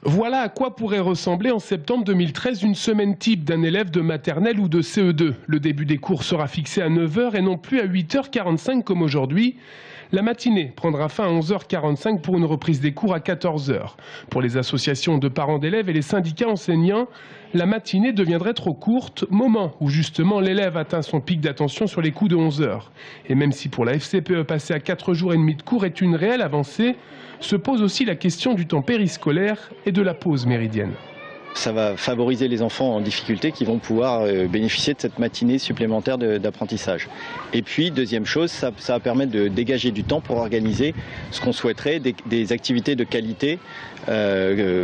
Voilà à quoi pourrait ressembler en septembre 2013 une semaine type d'un élève de maternelle ou de CE2. Le début des cours sera fixé à 9 h et non plus à 8 h 45 comme aujourd'hui. La matinée prendra fin à 11 h 45 pour une reprise des cours à 14 h. Pour les associations de parents d'élèves et les syndicats enseignants, la matinée deviendrait trop courte, moment où justement l'élève atteint son pic d'attention sur les coups de 11 h. Et même si pour la FCPE passer à 4 jours et demi de cours est une réelle avancée, se pose aussi la question du temps périscolaire et de la pause méridienne. Ça va favoriser les enfants en difficulté qui vont pouvoir bénéficier de cette matinée supplémentaire d'apprentissage. Et puis, deuxième chose, ça va permettre de dégager du temps pour organiser ce qu'on souhaiterait, des activités de qualité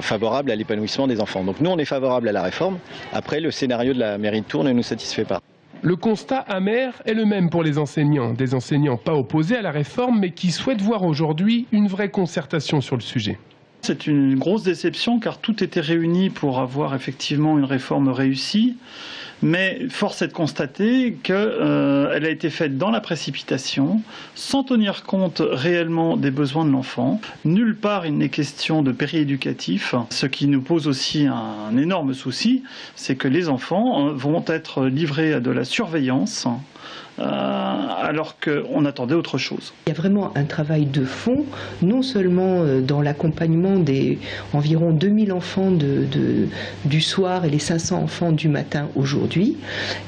favorables à l'épanouissement des enfants. Donc nous, on est favorable à la réforme. Après, le scénario de la mairie de Tours ne nous satisfait pas. Le constat amer est le même pour les enseignants. Des enseignants pas opposés à la réforme, mais qui souhaitent voir aujourd'hui une vraie concertation sur le sujet. C'est une grosse déception car tout était réuni pour avoir effectivement une réforme réussie. Mais force est de constater qu'elle a été faite dans la précipitation, sans tenir compte réellement des besoins de l'enfant. Nulle part il n'est question de périéducatif. Ce qui nous pose aussi un énorme souci, c'est que les enfants vont être livrés à de la surveillance, alors qu'on attendait autre chose. Il y a vraiment un travail de fond, non seulement dans l'accompagnement des environ 2000 enfants du soir et les 500 enfants du matin aujourd'hui,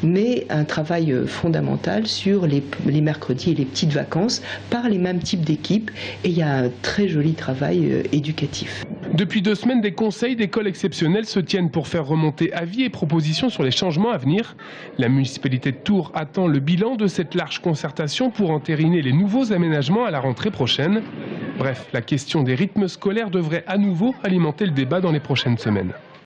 mais un travail fondamental sur les mercredis et les petites vacances par les mêmes types d'équipes, et il y a un très joli travail éducatif. Depuis 2 semaines, des conseils d'école exceptionnels se tiennent pour faire remonter avis et propositions sur les changements à venir. La municipalité de Tours attend le bilan de cette large concertation pour entériner les nouveaux aménagements à la rentrée prochaine. Bref, la question des rythmes scolaires devrait à nouveau alimenter le débat dans les prochaines semaines.